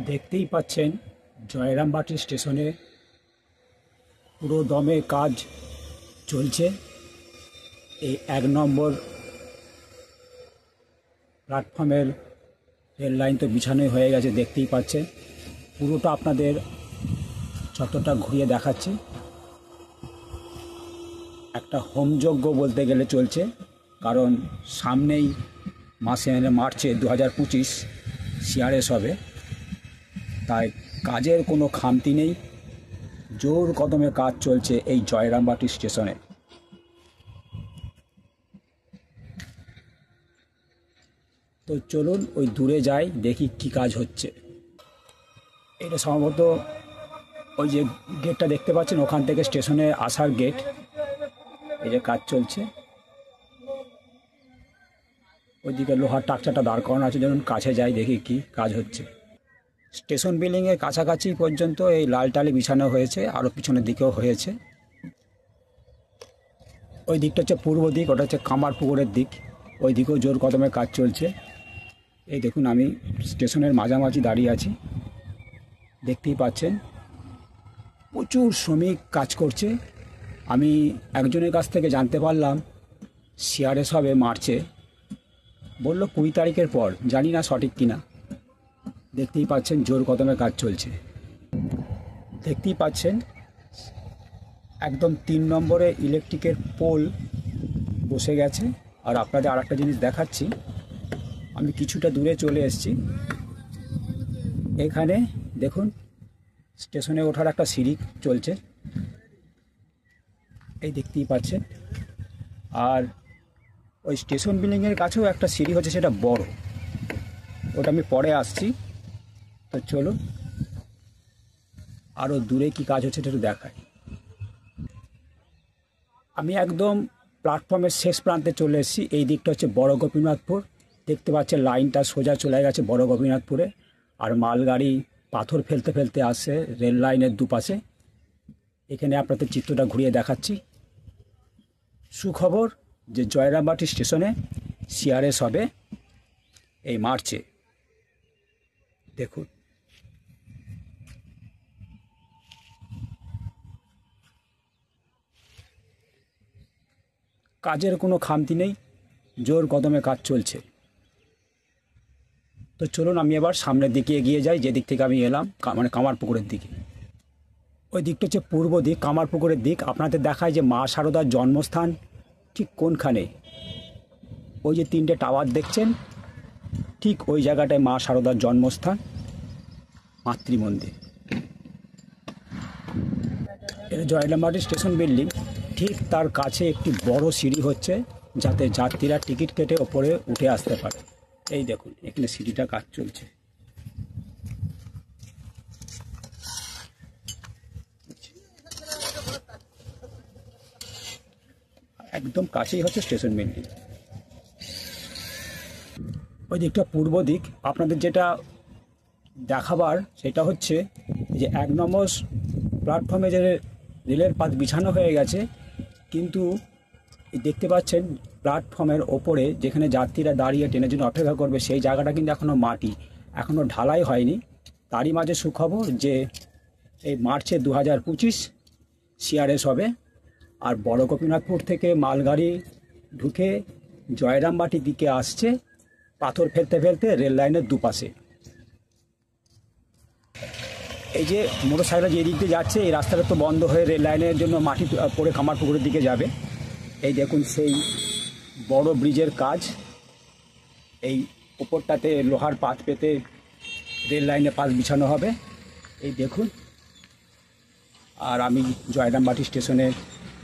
দেখতেই পাচ্ছেন জয়রামবাটি স্টেশনে পুরো দমে কাজ চলছে। এই 1 নম্বর প্ল্যাটফর্মের রেল লাইন তো বিছানোই হয়ে গেছে, দেখতেই পাচ্ছেন। পুরোটা আপনাদের যতটা ঘুরিয়ে দেখাচ্ছি। একটা হোমযজ্ঞ বলতে গেলে চলছে, কারণ সামনেই মার্চে 2025 সিআরএস হবে, তাই কাজের কোনো খামতি নেই। জোর কদমে কাজ চলছে এই জয়রামবাটি স্টেশনে। তো চলুন ওই দূরে যাই, দেখি কি কাজ হচ্ছে। এটা সম্ভবত ওই যে গেটটা দেখতে পাচ্ছেন, ওখান থেকে স্টেশনে আসার গেট। এই যে কাজ চলছে, ওইদিকে লোহার টাকচাটা দাঁড় করানো আছে। যেমন কাছে যাই, দেখি কি কাজ হচ্ছে। স্টেশন বিল্ডিংয়ের কাছাকাছি পর্যন্ত এই লাল টালি বিছানো হয়েছে, আরও পিছনের দিকেও হয়েছে। ওই দিকটা হচ্ছে পূর্ব দিক, ওটা হচ্ছে কামারপুকুরের দিক। ওই দিকেও জোর কদমে কাজ চলছে। এই দেখুন, আমি স্টেশনের মাঝামাঝি দাঁড়িয়ে আছি, দেখতেই পাচ্ছেন প্রচুর শ্রমিক কাজ করছে। আমি একজনের কাছ থেকে জানতে পারলাম সিআরএস হবে মার্চে, বলল 20 তারিখের পর, জানি না সঠিক কিনা। দেখতেই পাচ্ছেন জোর কদমে কাজ চলছে। দেখতেই পাচ্ছেন একদম 3 নম্বরে ইলেকট্রিকের পোল বসে গেছে। আর আপনাদের আর একটা জিনিস দেখাচ্ছি, আমি কিছুটা দূরে চলে এসেছি। এখানে দেখুন স্টেশনে ওঠার একটা সিঁড়ি চলছে, এই দেখতেই পাচ্ছেন। আর ওই স্টেশন বিল্ডিংয়ের কাছেও একটা সিঁড়ি হচ্ছে, সেটা বড়, ওটা আমি পরে আসছি। তো চলুন আরও দূরে কি কাজ হচ্ছে একটু দেখাই। আমি একদম প্ল্যাটফর্মের শেষ প্রান্তে চলে এসেছি। এই দিকটা হচ্ছে বড় গোপীনাথপুর। দেখতে পাচ্ছেন লাইনটা সোজা চলে গেছে বড় গোপীনাথপুরে। আর মালগাড়ি পাথর ফেলতে ফেলতে আসছে রেল লাইনের দুপাশে। এখানে আপনাদের চিত্রটা ঘুরিয়ে দেখাচ্ছি। সুখবর যে জয়রামবাটি স্টেশনে সিআরএস হবে এই মার্চে। দেখুন কাজের কোনো খামতি নেই, জোর কদমে কাজ চলছে। তো চলুন আমি এবার সামনের দিকে এগিয়ে যাই, যে দিক থেকে আমি এলাম, মানে কামারপুকুরের দিকে। ওই দিকটা হচ্ছে পূর্ব দিক, কামারপুকুরের দিক। আপনাদের দেখায় যে মা শারদার জন্মস্থান ঠিক কোনখানে। ওই যে 3টে টাওয়ার দেখছেন, ঠিক ওই জায়গাটায় মা শারদার জন্মস্থান, মাতৃমন্দির। এটা জয়রামবাটি স্টেশন বিল্ডিং। ঠিক তার কাছে একটি বড় সিঁড়ি হচ্ছে, যাতে যাত্রীরা টিকিট কেটে ওপরে উঠে আসতে পারে। এই দেখুন এখানে সিঁড়িটা কাজ চলছে। একদম কাছেই হচ্ছে স্টেশন বিল্ডিং। ওই দিকটা পূর্ব দিক। আপনাদের যেটা দেখাবার সেটা হচ্ছে যে 1 নম্বর প্ল্যাটফর্মে যে রেলের পাত বিছানো হয়ে গেছে, কিন্তু দেখতে পাচ্ছেন প্ল্যাটফর্মের ওপরে যেখানে যাত্রীরা দাঁড়িয়ে ট্রেনের জন্য অপেক্ষা করবে, সেই জায়গাটা কিন্তু এখনও মাটি, এখনও ঢালাই হয়নি। তারই মাঝে সুখবর যে এই মার্চে 2025 সিআরএস হবে। আর বড় গোপীনাথপুর থেকে মালগাড়ি ঢুকে জয়রামবাটির দিকে আসছে, পাথর ফেলতে ফেলতে রেল লাইনের দুপাশে। এই যে মোটর সাইকেল যে দিক দিয়ে যাচ্ছে, এই রাস্তাটা তো বন্ধ হয়ে রেল লাইনের জন্য মাটি পড়ে কামারপুকুরের দিকে যাবে। এই দেখুন সেই বড় ব্রিজের কাজ, এই ওপরটাতে লোহার পাত পেতে রেল লাইনে পাত বিছানো হবে, এই দেখুন। আর আমি জয়রামবাটি স্টেশনের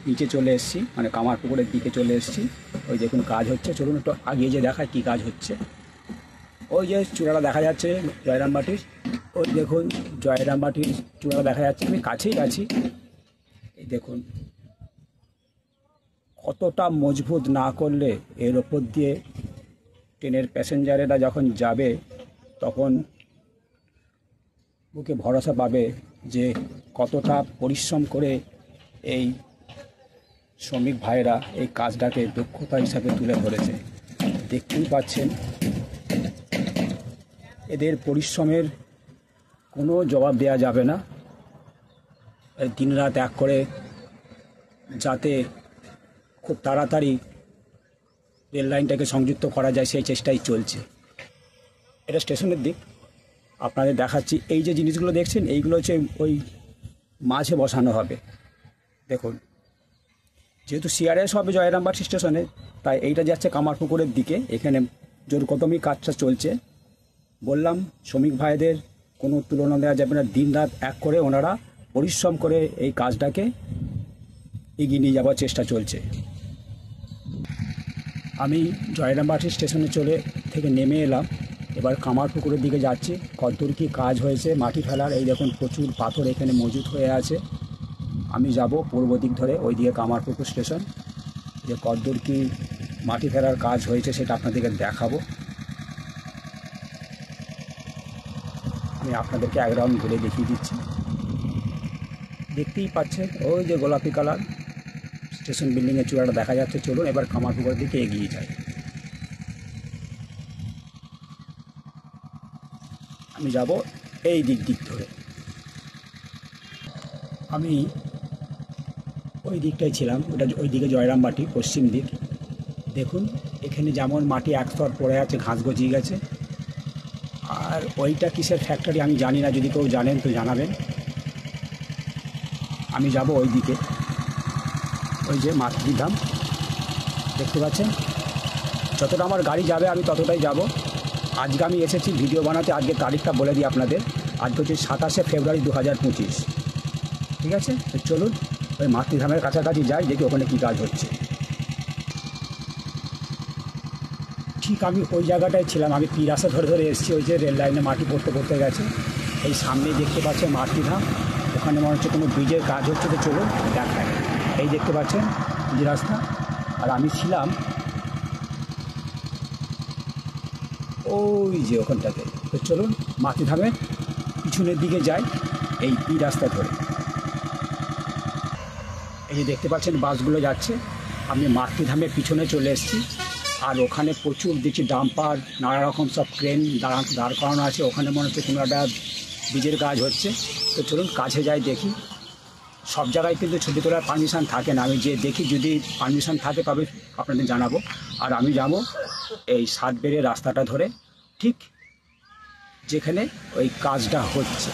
নিচে চলে এসেছি, মানে কামারপুকুরের দিকে চলে এসেছি। ওই দেখুন কাজ হচ্ছে, চলুন একটু আগিয়ে যে দেখায় কী কাজ হচ্ছে। ওই যে চূড়াটা দেখা যাচ্ছে জয়রামবাটির, ওই দেখুন জয়রামবাটির চূড়াটা দেখা যাচ্ছে, আমি কাছেই আছি। এই দেখুন কতটা মজবুত না করলে এর ওপর দিয়ে ট্রেনের প্যাসেঞ্জারেরা যখন যাবে তখন বুকে ভরসা পাবে যে কতটা পরিশ্রম করে এই শ্রমিক ভাইরা এই কাজটাকে দক্ষতা হিসাবে তুলে ধরেছে। দেখতেই পাচ্ছেন এদের পরিশ্রমের কোনো জবাব দেওয়া যাবে না। দিনরাত এক করে যাতে খুব তাড়াতাড়ি রেল লাইনটাকে সংযুক্ত করা যায় সেই চেষ্টাই চলছে। এটা স্টেশনের দিক, আপনাদের দেখাচ্ছি। এই যে জিনিসগুলো দেখছেন এইগুলো হচ্ছে ওই মাঝে বসানো হবে। দেখুন, যেহেতু সিআরএস হবে জয়রামবাটি স্টেশনে, তাই এইটা যাচ্ছে কামারপুকুরের দিকে। এখানে জোর কদমই কাজটা চলছে। বললাম শ্রমিক ভাইদের কোনো তুলনা দেওয়া যাবে না। দিনরাত এক করে ওনারা পরিশ্রম করে এই কাজটাকে এগিয়ে নিয়ে যাওয়ার চেষ্টা চলছে। আমি জয়রামবাটি স্টেশনে থেকে নেমে এলাম, এবার কামারপুকুরের দিকে যাচ্ছি। কতদূর কী কাজ হয়েছে মাটি ফেলার, এই দেখুন প্রচুর পাথর এখানে মজুত হয়ে আছে। আমি যাব পূর্ব দিক ধরে, ওইদিকে কামারপুকুর স্টেশন। যে কতদূর কী মাটি ফেলার কাজ হয়েছে সেটা আপনাদেরকে দেখাবো। আমি আপনাদেরকে এক রাউন্ড ঘুরে দেখিয়ে দিচ্ছি। দেখতেই পাচ্ছেন ওই যে গোলাপি কালার স্টেশন বিল্ডিংয়ের চূড়াটা দেখা যাচ্ছে। চলুন এবার কামারপুকুরের দিকে এগিয়ে যাই। আমি যাব এই দিক ধরে। আমি ওই দিকটাই ছিলাম, ওই দিকে জয়রামবাটি পশ্চিম দিক। দেখুন এখানে যেমন মাটি এক স্তর পড়ে আছে, ঘাস গজিয়ে গেছে। আর ওইটা কিসের ফ্যাক্টরি আমি জানি না, যদি কেউ জানেন তো জানাবেন। আমি যাব ওই দিকে, ওই যে মাতৃধাম দেখতে পাচ্ছেন। যতটা আমার গাড়ি যাবে আমি ততটাই যাব। আজকে আমি এসেছি ভিডিও বানাতে। আজকে তারিখটা বলে দিই আপনাদের, আজকে হচ্ছে 27শে ফেব্রুয়ারি 2025। ঠিক আছে, তো চলুন ওই মাতৃধামের কাছাকাছি যাই, দেখি ওখানে কী কাজ হচ্ছে। ঠিক আমি ওই জায়গাটায় ছিলাম। আমি পি রাস্তা ধরে এসেছি। ওই যে রেল লাইনে মাটি পড়তে গেছে। এই সামনেই দেখতে পাচ্ছেন মাতৃধাম, ওখানে মনে হচ্ছে কোনো ব্রিজের কাজ হচ্ছে। তো চলুন দেখায়। এই দেখতে পাচ্ছেন ব্রিজ রাস্তা, আর আমি ছিলাম ওই যে ওখানটাতে। তো চলুন মাতৃধামের পিছনের দিকে যাই এই পি রাস্তা ধরে। এই যে দেখতে পাচ্ছেন বাসগুলো যাচ্ছে। আমি মাতৃধামের পিছনে চলে এসেছি। আর ওখানে প্রচুর দেখছি ডাম্পার, নানা রকম সব ক্রেন দাঁড় করানো আছে। ওখানে মনে হচ্ছে কোনো একটা ব্রিজের কাজ হচ্ছে। তো চলুন কাছে যাই দেখি। সব জায়গায় কিন্তু ছবি তোলার পারমিশন থাকে না। আমি যে দেখি, যদি পারমিশন থাকে তবে আপনাদের জানাবো। আর আমি যাব এই সাতবেড়ের রাস্তাটা ধরে, ঠিক যেখানে ওই কাজটা হচ্ছে।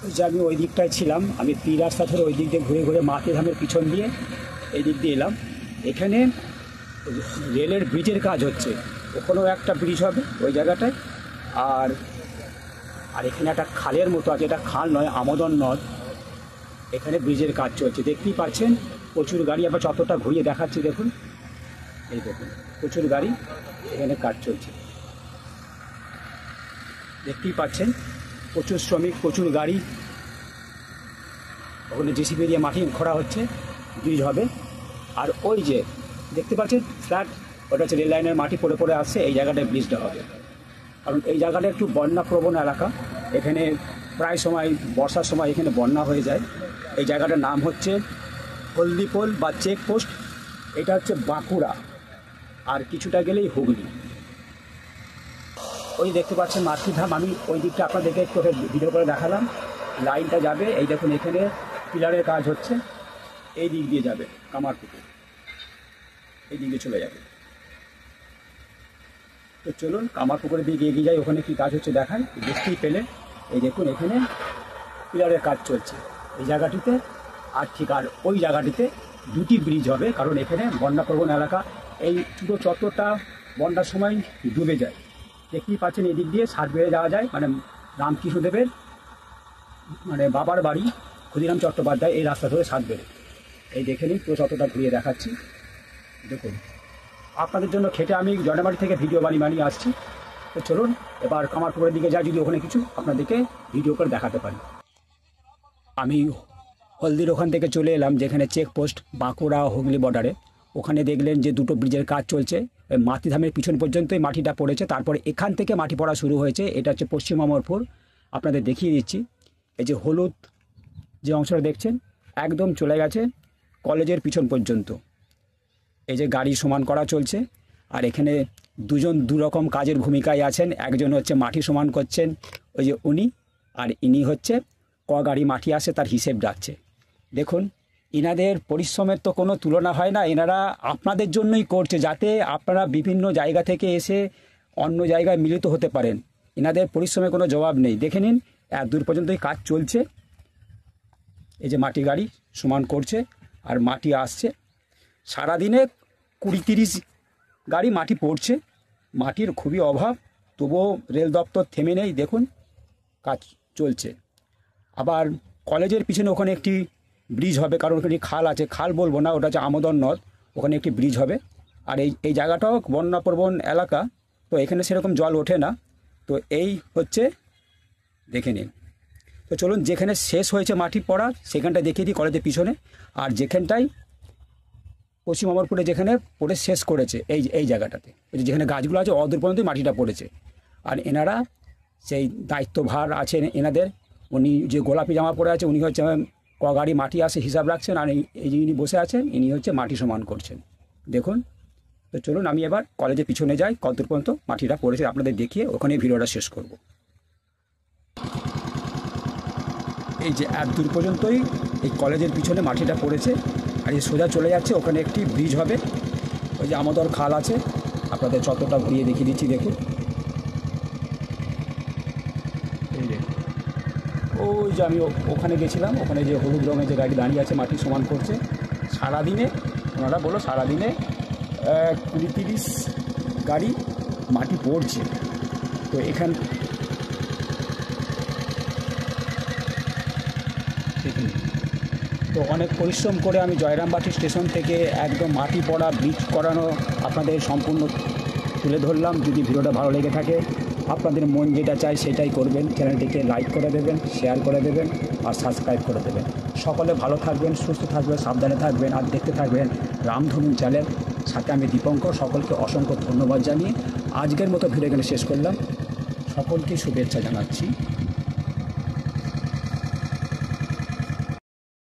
ওই যে আমি ওই দিকটায় ছিলাম। আমি পি রাস্তা ধরে ওই দিক দিয়ে ঘুরে মাতৃধামের পিছন দিয়ে এই দিক দিয়ে এলাম। এখানে রেলের ব্রিজের কাজ হচ্ছে। ওখানেও একটা ব্রিজ হবে ওই জায়গাটায়। আর এখানে একটা খালের মতো আছে, এটা খাল নয়, আমোদন নদ। এখানে ব্রিজের কাজ চলছে, দেখতেই পাচ্ছেন। প্রচুর গাড়ি, আবার চত্বরটা ঘুরিয়ে দেখাচ্ছি। দেখুন, এই দেখুন প্রচুর গাড়ি, এখানে কাজ চলছে। দেখতেই পাচ্ছেন প্রচুর শ্রমিক, প্রচুর গাড়ি। ওখানে জেসিবি দিয়ে মাটি খোঁড়া হচ্ছে, ব্রিজ হবে। আর ওই যে দেখতে পাচ্ছেন ফ্ল্যাট, ওটা হচ্ছে রেল লাইনের মাটি পড়ে আসছে। এই জায়গাটায় ব্রিজটা হবে, কারণ এই জায়গাটা একটু বন্যাপ্রবণ এলাকা। এখানে প্রায় সময় বর্ষার সময় এখানে বন্যা হয়ে যায়। এই জায়গাটার নাম হচ্ছে হলদিপোল বা চেকপোস্ট। এটা হচ্ছে বাঁকুড়া, আর কিছুটা গেলেই হুগলি। ওই দেখতে পাচ্ছেন মাতৃধাম। আমি ওই দিকটা আপনাদেরকে একটু ভিডিও করে দেখালাম। লাইনটা যাবে, এই দেখুন এখানে পিলারের কাজ হচ্ছে। এই দিক দিয়ে যাবে কামারপুকুর, এই দিক দিয়ে চলে যাবে। তো চলুন কামারপুকুরের দিকে এগিয়ে যাই, ওখানে কী কাজ হচ্ছে দেখায়। দেখতেই পেলে এই দেখুন এখানে পিলারের কাজ চলছে এই জায়গাটিতে। আর ঠিক আর ওই জায়গাটিতে দুটি ব্রিজ হবে, কারণ এখানে বন্যাপ্রবণ এলাকা। এই পুরো চত্বরটা বন্যার সময় ডুবে যায়। দেখতেই পাচ্ছেন এদিক দিয়ে সাতবেড়ে যাওয়া যায়, মানে রামকৃষ্ণদেবের মানে বাবার বাড়ি ক্ষুদিরাম চট্টোপাধ্যায় এই রাস্তা ধরে সাতবেড়ে। এই দেখে নিন, পুরো চত্বরটা ঘুরিয়ে দেখাচ্ছি। দেখুন আপনাদের জন্য খেটে আমি জয়রামবাটি থেকে ভিডিও বানিয়ে আসছি। তো চলুন এবার কামারপুকুরের দিকে যাই, যদি ওখানে কিছু আপনাদেরকে ভিডিও করে দেখাতে পারি। আমি হলদির ওখান থেকে চলে এলাম, যেখানে চেকপোস্ট বাঁকুড়া হুগলি বর্ডারে। ওখানে দেখলেন যে দুটো ব্রিজের কাজ চলছে। মাতৃধামের পিছন পর্যন্তই মাটিটা পড়েছে, তারপরে এখান থেকে মাটি পড়া শুরু হয়েছে। এটা হচ্ছে পশ্চিম অমরপুর। আপনাদের দেখিয়ে দিচ্ছি। এই যে হলুদ যে অংশটা দেখছেন, একদম চলে গেছে কলেজের পিছন পর্যন্ত। এই যে গাড়ি সমান করা চলছে। আর এখানে দুজন দুরকম কাজের ভূমিকায় আছেন। একজন হচ্ছে মাটি সমান করছেন, ওই যে উনি, আর ইনি হচ্ছে ক গাড়ি মাটি আসে তার হিসেব রাখছে। দেখুন ইনাদের পরিশ্রমের তো কোনো তুলনা হয় না। এনারা আপনাদের জন্যই করছে, যাতে আপনারা বিভিন্ন জায়গা থেকে এসে অন্য জায়গায় মিলিত হতে পারেন। এনাদের পরিশ্রমের কোনো জবাব নেই। দেখে নিন এত দূর পর্যন্তই কাজ চলছে। এই যে মাটি গাড়ি সমান করছে আর মাটি আসছে। সারাদিনে 20-30 গাড়ি মাটি পড়ছে। মাটির খুবই অভাব, তবুও রেল দপ্তর থেমে নেই। দেখুন কাজ চলছে। আবার কলেজের পিছনে ওখানে একটি ব্রিজ হবে, কারণ ওখানে খাল আছে, খাল বলবো না, ওটা হচ্ছে আমোদর নদ, ওখানে একটি ব্রিজ হবে। আর এই জায়গাটাও বন্যাপ্রবণ এলাকা, তো এখানে সেরকম জল ওঠে না। তো এই হচ্ছে, দেখে নিন। তো চলুন যেখানে শেষ হয়েছে মাটি পড়া সেখানটায় দেখিয়ে দিই কলেজের পিছনে, আর যেখানটায় পশ্চিম অমরপুরে যেখানে পড়ে শেষ করেছে এই জায়গাটাতে, যেখানে গাছগুলো আছে অদূর পর্যন্তই মাটিটা পড়েছে। আর এনারা সেই দায়িত্বভার আছেন এনাদের। উনি যে গোলাপি জামা পরে আছে উনি হচ্ছে ক গাড়ি মাটি আসে হিসাব রাখছেন, আর এই যে ইনি বসে আছেন ইনি হচ্ছে মাটি সমান করছেন। দেখুন। তো চলুন আমি এবার কলেজের পিছনে যাই, কতদূর পর্যন্ত মাটিটা পড়েছে আপনাদের দেখিয়ে ওখানে ভিডিওটা শেষ করব। এই যে এত দূর পর্যন্তই এই কলেজের পিছনে মাটিটা পড়েছে, আর এই সোজা চলে যাচ্ছে, ওখানে একটি ব্রিজ হবে। ওই যে আমোদর খাল আছে, আপনাদের চত্বরটা ঘুরিয়ে দেখিয়ে দিচ্ছি। দেখুন এই যে ওই যে আমি ওখানে গেছিলাম, ওখানে যে হলুদ রঙের যে গাড়ি দাঁড়িয়ে আছে মাটি সমান করছে। সারাদিনে ওনারা বলো সারাদিনে 20-30 গাড়ি মাটি পড়ছে। তো এখান দেখুন, তো অনেক পরিশ্রম করে আমি জয়রামবাটি স্টেশন থেকে একদম মাটি পড়া ব্রিজ করানো আপনাদের সম্পূর্ণ তুলে ধরলাম। যদি ভিডিওটা ভালো লেগে থাকে আপনাদের মন যেটা চায় সেটাই করবেন। চ্যানেলটিকে লাইক করে দেবেন, শেয়ার করে দেবেন আর সাবস্ক্রাইব করে দেবেন। সকলে ভালো থাকবেন, সুস্থ থাকবেন, সাবধানে থাকবেন আর দেখতে থাকবেন রামধনু চ্যানেল। সাথে আমি দীপঙ্কর। সকলকে অসংখ্য ধন্যবাদ জানিয়ে আজকের মতো ভিডিও এখানে শেষ করলাম। সকলকে শুভেচ্ছা জানাচ্ছি।